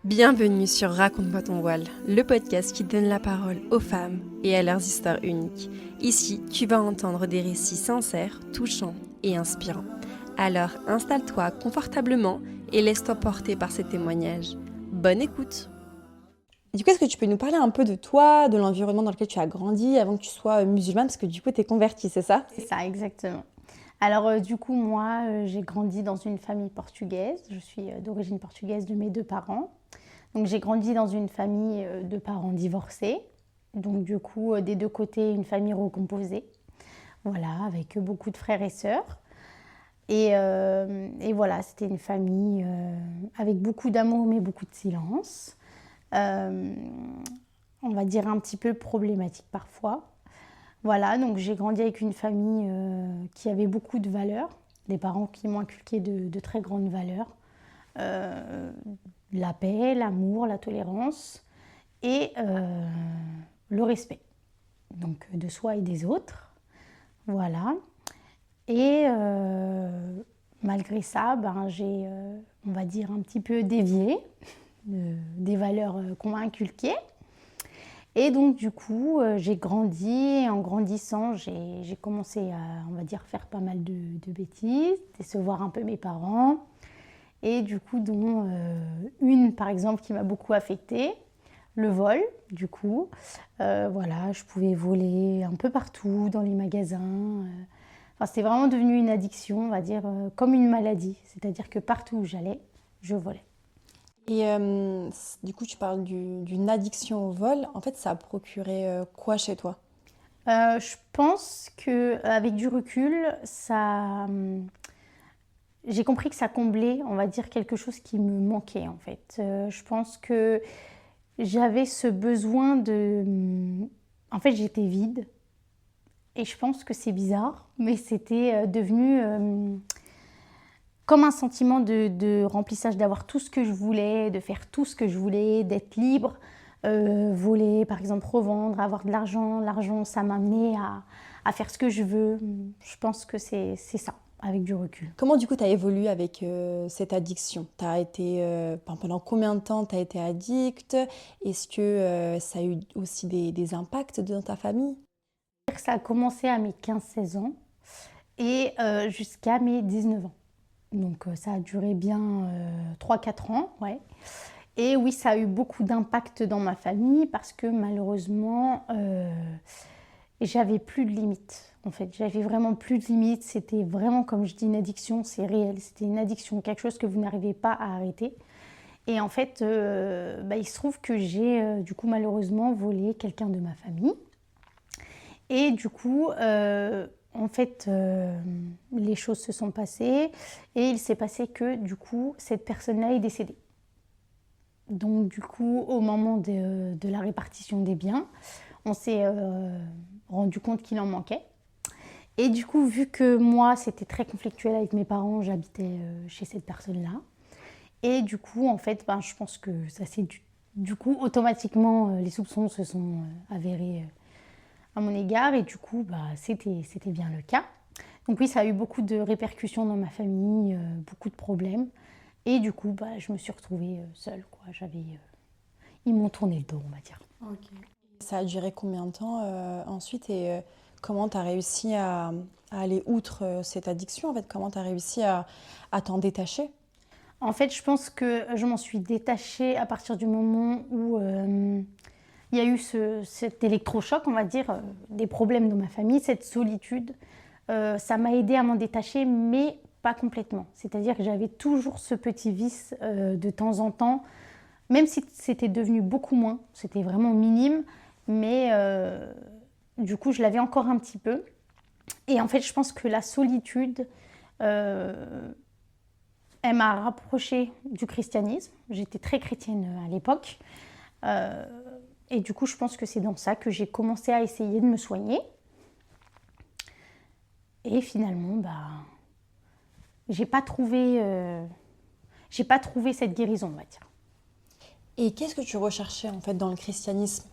Bienvenue sur Raconte-moi ton voile, le podcast qui donne la parole aux femmes et à leurs histoires uniques. Ici, tu vas entendre des récits sincères, touchants et inspirants. Alors installe-toi confortablement et laisse-toi porter par ces témoignages. Bonne écoute! Du coup, est-ce que tu peux nous parler un peu de toi, de l'environnement dans lequel tu as grandi avant que tu sois musulmane? Parce que du coup, tu es convertie, c'est ça? C'est ça, exactement. Alors, du coup, moi, j'ai grandi dans une famille portugaise. Je suis d'origine portugaise de mes deux parents. Donc, j'ai grandi dans une famille de parents divorcés. Donc, du coup, des deux côtés, une famille recomposée. Voilà, avec beaucoup de frères et sœurs. Et voilà, c'était une famille avec beaucoup d'amour, mais beaucoup de silence. On va dire un petit peu problématique parfois. Voilà, donc j'ai grandi avec une famille qui avait beaucoup de valeurs, des parents qui m'ont inculqué de très grandes valeurs, la paix, l'amour, la tolérance et le respect, donc de soi et des autres. Voilà. Et malgré ça, j'ai, on va dire, un petit peu dévié des valeurs qu'on m'a inculquées. Et donc du coup, j'ai grandi et en grandissant, j'ai commencé à, on va dire, faire pas mal de bêtises, décevoir un peu mes parents. Et du coup, dont une par exemple qui m'a beaucoup affectée, le vol du coup. Voilà, je pouvais voler un peu partout dans les magasins. Enfin, c'était vraiment devenu une addiction, on va dire, comme une maladie. C'est-à-dire que partout où j'allais, je volais. Et du coup, tu parles d'une addiction au vol. En fait, ça a procuré quoi chez toi? Je pense qu'avec du recul, j'ai compris que ça comblait, on va dire, quelque chose qui me manquait en fait. Je pense que j'avais ce besoin de... En fait, j'étais vide. Et je pense que c'est bizarre, mais c'était devenu comme un sentiment de remplissage, d'avoir tout ce que je voulais, de faire tout ce que je voulais, d'être libre. Voler, par exemple, revendre, avoir de l'argent. L'argent, ça m'a amené à faire ce que je veux. Je pense que c'est ça, avec du recul. Comment du coup tu as évolué avec cette addiction? Pendant combien de temps tu as été addict? Est-ce que ça a eu aussi des impacts dans ta famille? Ça a commencé à mes 15-16 ans et jusqu'à mes 19 ans. Donc ça a duré bien 3-4 ans, ouais. Et oui, ça a eu beaucoup d'impact dans ma famille parce que malheureusement, j'avais plus de limites. En fait, j'avais vraiment plus de limites. C'était vraiment, comme je dis, une addiction, c'est réel. C'était une addiction, quelque chose que vous n'arrivez pas à arrêter. Et en fait, il se trouve que j'ai du coup malheureusement volé quelqu'un de ma famille. Et du coup, en fait, les choses se sont passées et il s'est passé que du coup, cette personne-là est décédée. Donc du coup, au moment de la répartition des biens, on s'est rendu compte qu'il en manquait. Et du coup, vu que moi, c'était très conflictuel avec mes parents, j'habitais chez cette personne-là. Et du coup, en fait, je pense que ça s'est du coup, automatiquement, les soupçons se sont avérés à mon égard. Et du coup, c'était bien le cas. Donc oui, ça a eu beaucoup de répercussions dans ma famille, beaucoup de problèmes. Et du coup, je me suis retrouvée seule, quoi. Ils m'ont tourné le dos, on va dire. Ok. Ça a duré combien de temps ensuite et comment tu as réussi à aller outre cette addiction en fait? Comment tu as réussi à t'en détacher? En fait, je pense que je m'en suis détachée à partir du moment où il y a eu cet électrochoc, on va dire, des problèmes dans ma famille, cette solitude. Ça m'a aidée à m'en détacher, mais pas complètement. C'est-à-dire que j'avais toujours ce petit vice de temps en temps, même si c'était devenu beaucoup moins, c'était vraiment minime, mais du coup, je l'avais encore un petit peu. Et en fait, je pense que la solitude, elle m'a rapprochée du christianisme. J'étais très chrétienne à l'époque. Et du coup, je pense que c'est dans ça que j'ai commencé à essayer de me soigner. Et finalement, j'ai pas trouvé cette guérison, on va dire. Et qu'est-ce que tu recherchais en fait dans le christianisme?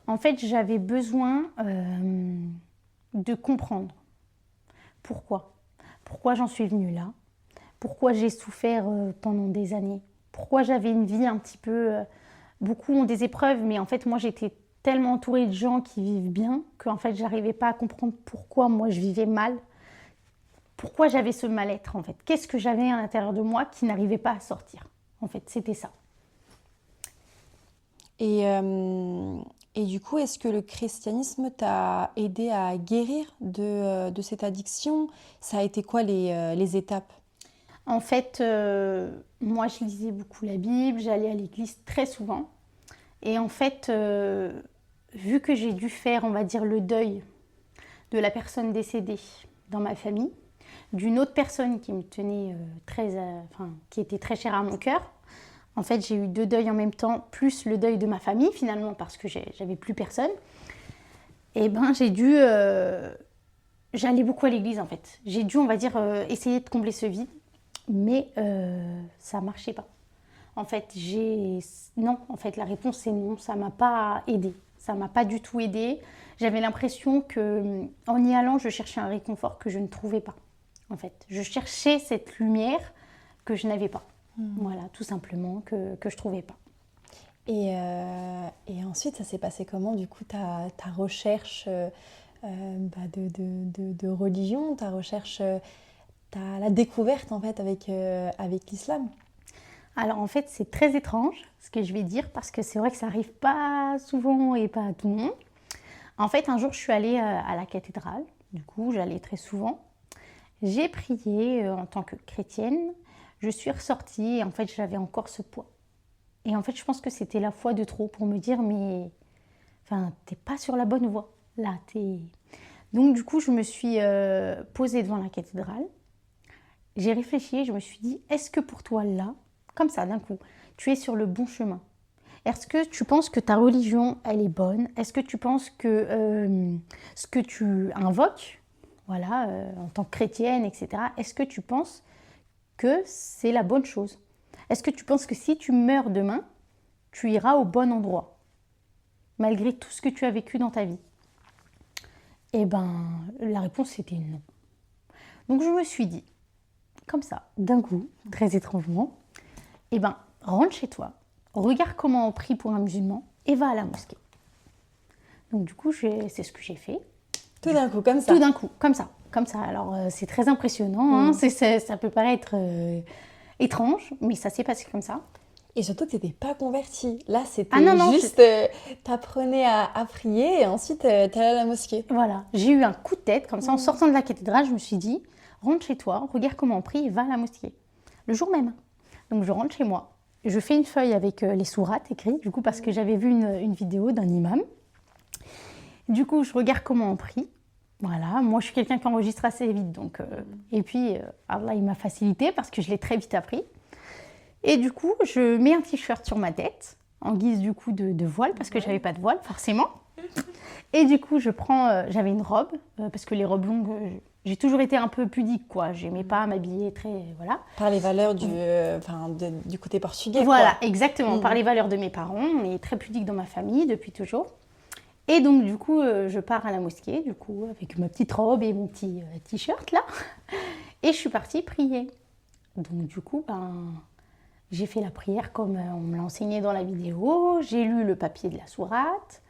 En fait, j'avais besoin de comprendre pourquoi j'en suis venue là, pourquoi j'ai souffert pendant des années, pourquoi j'avais une vie un petit peu... beaucoup ont des épreuves, mais en fait, moi, j'étais tellement entourée de gens qui vivent bien qu'en fait, j'arrivais pas à comprendre pourquoi moi, je vivais mal. Pourquoi j'avais ce mal-être, en fait. Qu'est-ce que j'avais à l'intérieur de moi qui n'arrivait pas à sortir. En fait, c'était ça. Et du coup, est-ce que le christianisme t'a aidé à guérir de cette addiction? Ça a été quoi les étapes? En fait, moi, je lisais beaucoup la Bible, j'allais à l'église très souvent. Et en fait, vu que j'ai dû faire, on va dire, le deuil de la personne décédée dans ma famille, d'une autre personne qui me tenait qui était très chère à mon cœur, en fait, j'ai eu 2 deuils en même temps, plus le deuil de ma famille, finalement, parce que j'avais plus personne. Et ben, j'allais beaucoup à l'église, en fait. J'ai dû, on va dire, essayer de combler ce vide, mais ça marchait pas. En fait, non, en fait, la réponse c'est non, ça m'a pas aidée. Ça m'a pas du tout aidée. J'avais l'impression que, en y allant, je cherchais un réconfort que je ne trouvais pas. En fait, je cherchais cette lumière que je n'avais pas. Voilà, tout simplement, que je trouvais pas. Et ensuite, ça s'est passé comment, du coup, ta recherche de religion, ta recherche, la découverte, en fait, avec l'islam? Alors, en fait, c'est très étrange, ce que je vais dire, parce que c'est vrai que ça arrive pas souvent et pas à tout le monde. En fait, un jour, je suis allée à la cathédrale. Du coup, j'allais très souvent. J'ai prié en tant que chrétienne. Je suis ressortie et en fait, j'avais encore ce poids. Et en fait, je pense que c'était la foi de trop pour me dire, mais enfin, t'es pas sur la bonne voie. Là, t'es... Donc, du coup, je me suis posée devant la cathédrale. J'ai réfléchi et je me suis dit, est-ce que pour toi, là, comme ça, d'un coup, tu es sur le bon chemin? Est-ce que tu penses que ta religion, elle est bonne? Est-ce que tu penses que ce que tu invoques, voilà, en tant que chrétienne, etc., est-ce que tu penses que c'est la bonne chose? Est-ce que tu penses que si tu meurs demain, tu iras au bon endroit, malgré tout ce que tu as vécu dans ta vie? Eh ben, la réponse c'était non. Donc je me suis dit, comme ça, d'un coup, très étrangement, eh ben, rentre chez toi, regarde comment on prie pour un musulman et va à la mosquée. Donc du coup, c'est ce que j'ai fait. Tout d'un coup, comme ça? Tout d'un coup, comme ça. Comme ça. Alors, c'est très impressionnant, hein. Ça peut paraître étrange, mais ça s'est passé comme ça. Et surtout que tu n'étais pas convertie. Là, c'était juste... t'apprenais à prier et ensuite t'allais à la mosquée. Voilà. J'ai eu un coup de tête, comme ça, en sortant de la cathédrale, je me suis dit, rentre chez toi, regarde comment on prie et va à la mosquée. Le jour même. Donc, je rentre chez moi. Je fais une feuille avec les sourates écrites, du coup, parce que j'avais vu une vidéo d'un imam. Du coup, je regarde comment on prie. Voilà, moi je suis quelqu'un qui enregistre assez vite, donc et puis Allah il m'a facilité parce que je l'ai très vite appris. Et du coup, je mets un t-shirt sur ma tête en guise du coup de voile parce que j'avais pas de voile forcément. Et du coup, j'avais une robe parce que les robes longues, j'ai toujours été un peu pudique quoi. J'aimais pas m'habiller très voilà. Par les valeurs du côté portugais. Voilà, quoi. exactement. Par les valeurs de mes parents, on est très pudique dans ma famille depuis toujours. Et donc, du coup, je pars à la mosquée, du coup, avec ma petite robe et mon petit t-shirt, là. Et je suis partie prier. Donc, du coup, j'ai fait la prière comme on me l'a enseigné dans la vidéo. J'ai lu le papier de la sourate.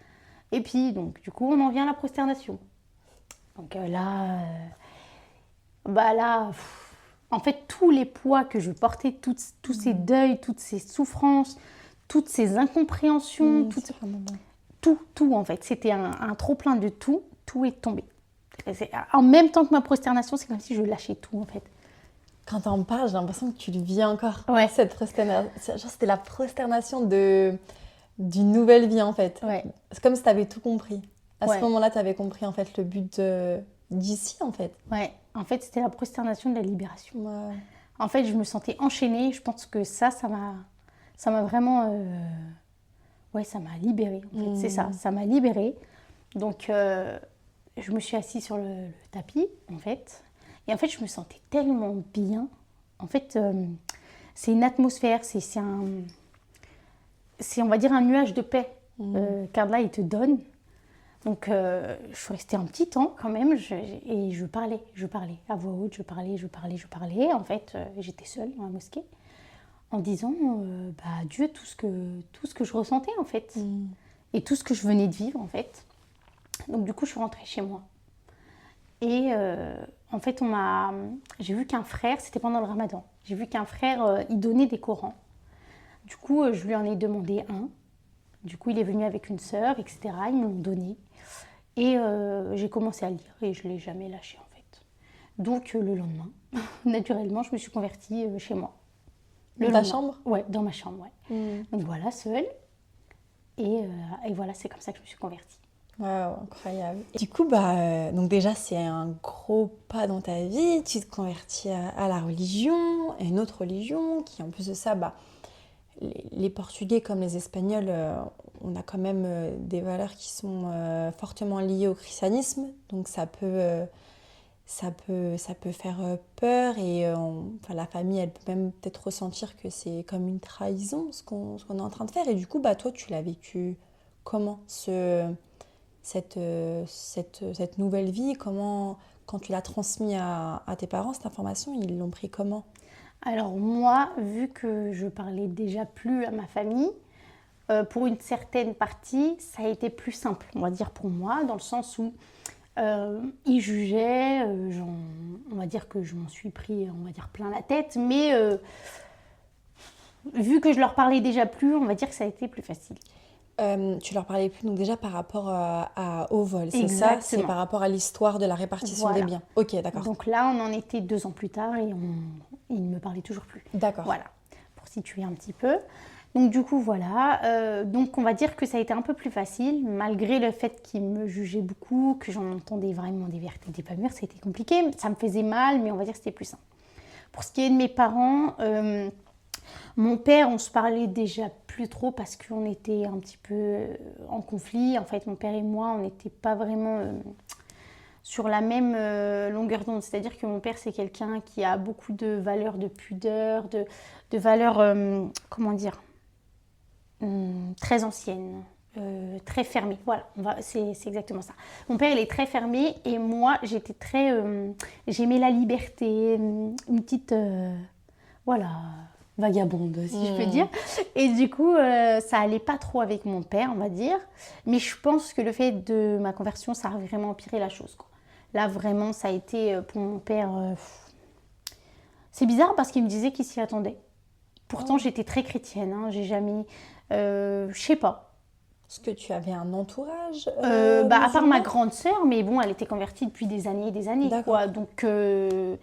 Et puis, donc, du coup, on en vient à la prosternation. Donc en fait, tous les poids que je portais, tous ces deuils, toutes ces souffrances, toutes ces incompréhensions, tout en fait, c'était un trop-plein de tout est tombé. En même temps que ma prosternation, c'est comme si je lâchais tout en fait. Quand t'en parles, j'ai l'impression que tu le vis encore. Ouais. Cette prosternation, genre c'était la prosternation d'une nouvelle vie en fait. Ouais. C'est comme si t'avais tout compris. À ce moment-là, t'avais compris en fait le but d'ici en fait. Ouais, en fait c'était la prosternation de la libération. Ouais. En fait, je me sentais enchaînée, je pense que ça m'a vraiment... ça m'a libérée, en fait. C'est ça m'a libérée. Donc, je me suis assise sur le tapis, en fait. Et en fait, je me sentais tellement bien. En fait, c'est une atmosphère, c'est on va dire, un nuage de paix qu'Allah, il te donne. Donc, je suis restée un petit temps, quand même, et je parlais à voix haute, je parlais. En fait, j'étais seule dans la mosquée. en disant à Dieu tout ce que je ressentais en fait. Et tout ce que je venais de vivre en fait. Donc du coup, je suis rentrée chez moi. Et en fait, j'ai vu qu'un frère, c'était pendant le ramadan, j'ai vu qu'un frère, il donnait des Corans. Du coup, je lui en ai demandé un. Du coup, il est venu avec une sœur, etc. Ils me l'ont donné. Et j'ai commencé à lire et je ne l'ai jamais lâché en fait. Donc le lendemain, naturellement, je me suis convertie chez moi. Dans ta chambre ? Ouais, dans ma chambre, ouais. Donc voilà, seule. Et voilà, c'est comme ça que je me suis convertie. Waouh, incroyable. Et du coup, donc déjà, c'est un gros pas dans ta vie. Tu te convertis à la religion, à une autre religion, qui en plus de ça, les Portugais comme les Espagnols, on a quand même des valeurs qui sont fortement liées au christianisme. Donc ça peut faire peur et la famille, elle peut même peut-être ressentir que c'est comme une trahison ce qu'on est en train de faire. Et du coup, toi, tu l'as vécu comment cette nouvelle vie, comment, quand tu l'as transmis à tes parents, cette information, ils l'ont pris comment ? Alors moi, vu que je parlais déjà plus à ma famille, pour une certaine partie, ça a été plus simple, on va dire pour moi, dans le sens où ils jugeaient, on va dire que je m'en suis pris, on va dire plein la tête, mais vu que je leur parlais déjà plus, on va dire que ça a été plus facile. Tu leur parlais plus, donc déjà par rapport au vol, c'est ça ? C'est par rapport à l'histoire de la répartition des biens. Ok, d'accord. Donc là, on en était 2 ans plus tard et ils ne me parlaient toujours plus. D'accord. Voilà, pour situer un petit peu. Donc du coup, voilà. Donc on va dire que ça a été un peu plus facile, malgré le fait qu'ils me jugeaient beaucoup, que j'en entendais vraiment des vertes et des pas mûres, c'était compliqué. Ça me faisait mal, mais on va dire que c'était plus simple. Pour ce qui est de mes parents... mon père, on se parlait déjà plus trop parce qu'on était un petit peu en conflit. En fait, mon père et moi, on n'était pas vraiment sur la même longueur d'onde. C'est-à-dire que mon père, c'est quelqu'un qui a beaucoup de valeurs de pudeur, de valeurs, comment dire, très anciennes, très fermées. Voilà, c'est exactement ça. Mon père, il est très fermé et moi, j'étais très... j'aimais la liberté, une petite... voilà... vagabonde, si je peux dire. Et du coup, ça allait pas trop avec mon père, on va dire. Mais je pense que le fait de ma conversion, ça a vraiment empiré la chose, quoi. Là, vraiment, ça a été pour mon père... C'est bizarre parce qu'il me disait qu'il s'y attendait. Pourtant, j'étais très chrétienne. Hein. J'ai jamais... je sais pas. Est-ce que tu avais un entourage à part ma grande sœur, mais bon, elle était convertie depuis des années et des années, quoi. Donc, je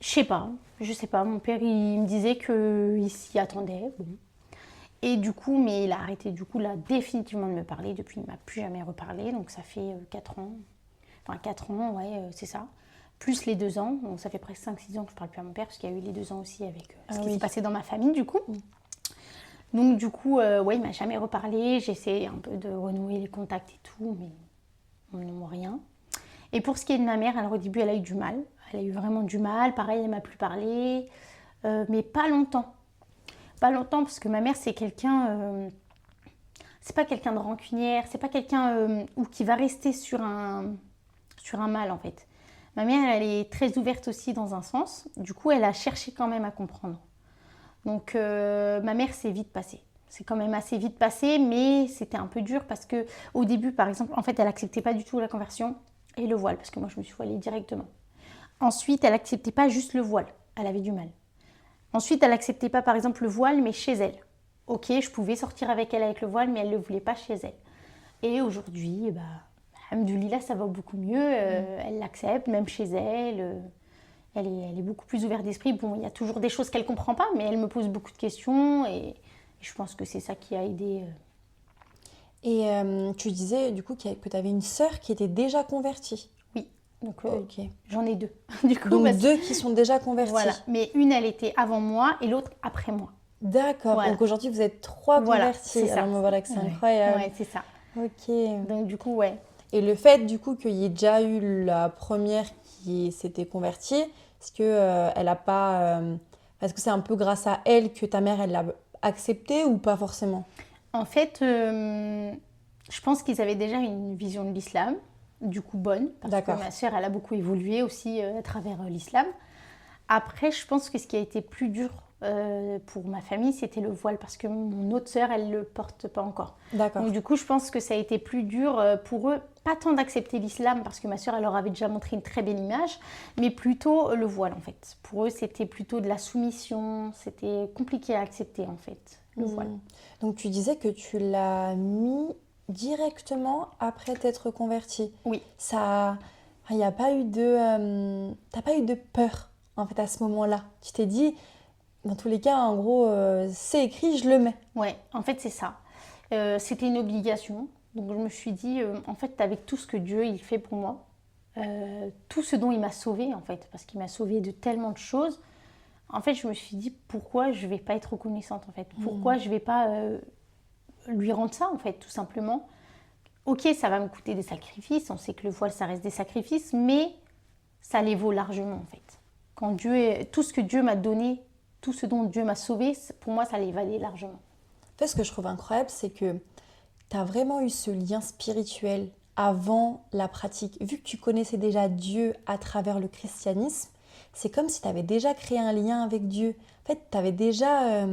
sais pas. Je sais pas, mon père, il me disait qu'il s'y attendait. Bon. Et du coup, mais il a arrêté du coup là définitivement de me parler. Depuis, il m'a plus jamais reparlé. Donc ça fait 4 ans. Enfin 4 ans, ouais, c'est ça. Plus les 2 ans. Donc ça fait presque 5-6 ans que je parle plus à mon père. Parce qu'il y a eu les 2 ans aussi avec ce qui s'est passé dans ma famille du coup. Donc du coup, ouais, il m'a jamais reparlé. J'ai essayé un peu de renouer les contacts et tout. Mais non, rien. Et pour ce qui est de ma mère, alors au début, elle a eu du mal. Elle a eu vraiment du mal. Pareil, elle m'a plus parlé. Mais pas longtemps. Pas longtemps parce que ma mère, c'est quelqu'un... c'est pas quelqu'un de rancunière. C'est pas quelqu'un qui va rester sur un mal, en fait. Ma mère, elle est très ouverte aussi dans un sens. Du coup, elle a cherché quand même à comprendre. Donc, ma mère, c'est vite passé. C'est quand même assez vite passé, mais c'était un peu dur parce qu'au début, par exemple, en fait, elle n'acceptait pas du tout la conversion et le voile, parce que moi, je me suis voilée directement. Ensuite, elle n'acceptait pas juste le voile. Elle avait du mal. Ensuite, elle n'acceptait pas, par exemple, le voile, mais chez elle. Ok, je pouvais sortir avec elle avec le voile, mais elle ne le voulait pas chez elle. Et aujourd'hui, alhamdoulilah, ça va beaucoup mieux. Elle l'accepte, même chez elle. Elle est beaucoup plus ouverte d'esprit. Bon, il y a toujours des choses qu'elle ne comprend pas, mais elle me pose beaucoup de questions. Et je pense que c'est ça qui a aidé. Et tu disais, du coup, que tu avais une sœur qui était déjà convertie. Oui. Donc, okay. J'en ai 2. Du coup, donc 2 qui sont déjà converties. Voilà. Mais une, elle était avant moi et l'autre après moi. D'accord. Voilà. Donc aujourd'hui, vous êtes 3 converties. C'est ça. Alors, voilà que c'est incroyable. Ouais, c'est ça. Ok. Donc du coup, ouais. Et le fait, du coup, qu'il y ait déjà eu la première qui s'était convertie, est-ce que elle a pas... est-ce que c'est un peu grâce à elle que ta mère, elle l'a accepté ou pas forcément ? En fait, je pense qu'ils avaient déjà une vision de l'islam, du coup bonne, parce que ma sœur, elle a beaucoup évolué aussi à travers l'islam. Après, je pense que ce qui a été plus dur pour ma famille, c'était le voile parce que mon autre sœur, elle ne le porte pas encore. D'accord. Donc du coup, je pense que ça a été plus dur pour eux, pas tant d'accepter l'islam parce que ma sœur, elle leur avait déjà montré une très belle image, mais plutôt le voile en fait. Pour eux, c'était plutôt de la soumission, c'était compliqué à accepter en fait, le voile. Donc tu disais que tu l'as mis directement après t'être convertie. Oui. Ça, il n'y a pas eu de, t'as pas eu de peur en fait à ce moment-là. Tu t'es dit, dans tous les cas, en gros, c'est écrit, je le mets. Ouais, en fait, c'est ça. C'était une obligation. Donc, je me suis dit, en fait, avec tout ce que Dieu il fait pour moi, tout ce dont il m'a sauvée, en fait, parce qu'il m'a sauvée de tellement de choses, en fait, je me suis dit, pourquoi je ne vais pas être reconnaissante, en fait? Pourquoi je ne vais pas lui rendre ça, en fait, tout simplement? Ok, ça va me coûter des sacrifices. On sait que le voile, ça reste des sacrifices, mais ça les vaut largement, en fait. Quand tout ce que Dieu m'a donné, tout ce dont Dieu m'a sauvé, pour moi, ça les valait largement. En fait, ce que je trouve incroyable, c'est que tu as vraiment eu ce lien spirituel avant la pratique. Vu que tu connaissais déjà Dieu à travers le christianisme, c'est comme si tu avais déjà créé un lien avec Dieu. En fait, tu avais déjà...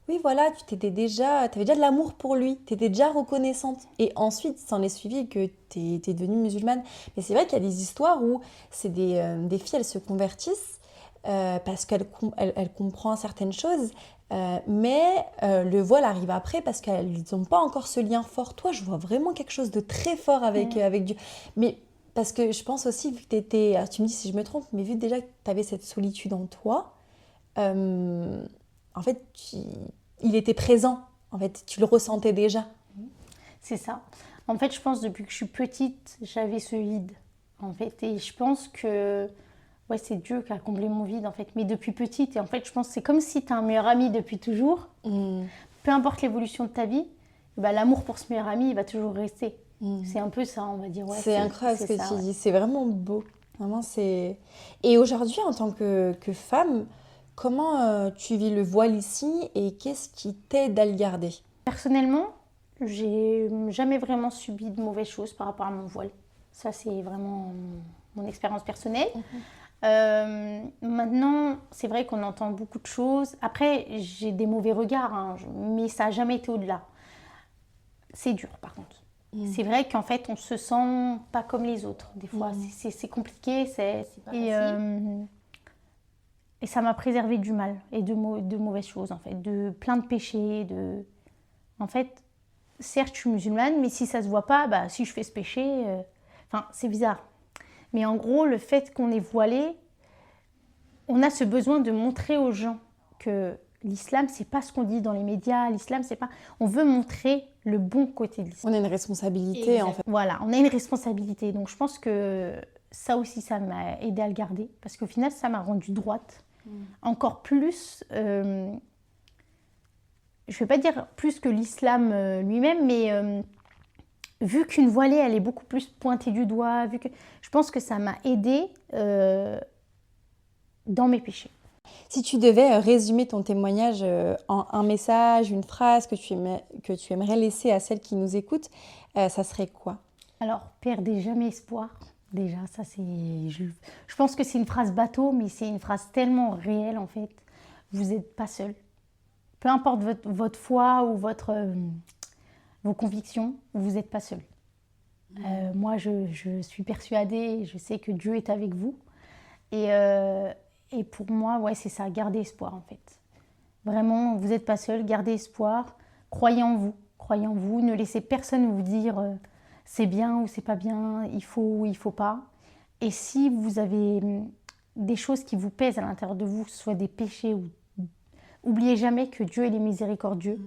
oui, voilà, tu avais déjà de l'amour pour lui, tu étais déjà reconnaissante. Et ensuite, s'en est suivi que tu es devenue musulmane. Mais c'est vrai qu'il y a des histoires où c'est des filles, elles se convertissent parce qu'elle comprend certaines choses, mais le voile arrive après parce qu'elles n'ont pas encore ce lien fort. Toi, je vois vraiment quelque chose de très fort avec Dieu. Mais parce que je pense aussi, vu que tu me dis si je me trompe, mais vu déjà que tu avais cette solitude en toi, en fait, il était présent. En fait, tu le ressentais déjà. C'est ça. En fait, je pense depuis que je suis petite, j'avais ce vide. En fait, et je pense que ouais, c'est Dieu qui a comblé mon vide en fait, mais depuis petite. Et en fait, je pense que c'est comme si tu as un meilleur ami depuis toujours. Peu importe l'évolution de ta vie, bah, l'amour pour ce meilleur ami, il va toujours rester. C'est un peu ça, on va dire. Ouais, c'est incroyable ce que tu dis. C'est vraiment beau. Vraiment, c'est... Et aujourd'hui, en tant que femme, comment tu vis le voile ici et qu'est-ce qui t'aide à le garder? Personnellement, j'ai jamais vraiment subi de mauvaises choses par rapport à mon voile. Ça, c'est vraiment mon expérience personnelle. Maintenant, c'est vrai qu'on entend beaucoup de choses. Après, j'ai des mauvais regards, hein, mais ça n'a jamais été au-delà. C'est dur, par contre. C'est vrai qu'en fait, on se sent pas comme les autres. Des fois, c'est compliqué. C'est pas facile. Et ça m'a préservé du mal et de mauvaises choses, en fait. De plein de péchés. En fait, certes, je suis musulmane, mais si ça se voit pas, bah, si je fais ce péché... Enfin, c'est bizarre. Mais en gros, le fait qu'on est voilé, on a ce besoin de montrer aux gens que l'islam, c'est pas ce qu'on dit dans les médias. L'islam, c'est pas... On veut montrer le bon côté de l'islam. On a une responsabilité, en fait. Voilà, on a une responsabilité. Donc, je pense que ça aussi, ça m'a aidé à le garder. Parce qu'au final, ça m'a rendue droite. Encore plus... je ne vais pas dire plus que l'islam lui-même, mais... vu qu'une voilée, elle est beaucoup plus pointée du doigt, je pense que ça m'a aidée dans mes péchés. Si tu devais résumer ton témoignage en un message, une phrase que tu aimerais laisser à celles qui nous écoutent, ça serait quoi? Alors, perdez jamais espoir. Déjà, ça c'est... Je pense que c'est une phrase bateau, mais c'est une phrase tellement réelle en fait. Vous n'êtes pas seul. Peu importe votre foi ou vos convictions, vous n'êtes pas seul. Moi, je suis persuadée, je sais que Dieu est avec vous. Et pour moi, ouais, c'est ça, gardez espoir en fait. Vraiment, vous n'êtes pas seul, gardez espoir, croyez en vous, ne laissez personne vous dire c'est bien ou c'est pas bien, il faut ou il faut pas. Et si vous avez des choses qui vous pèsent à l'intérieur de vous, que ce soit des péchés, oubliez jamais que Dieu il est miséricordieux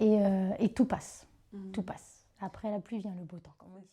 et tout passe. Tout passe. Après la pluie vient le beau temps, comme on dit.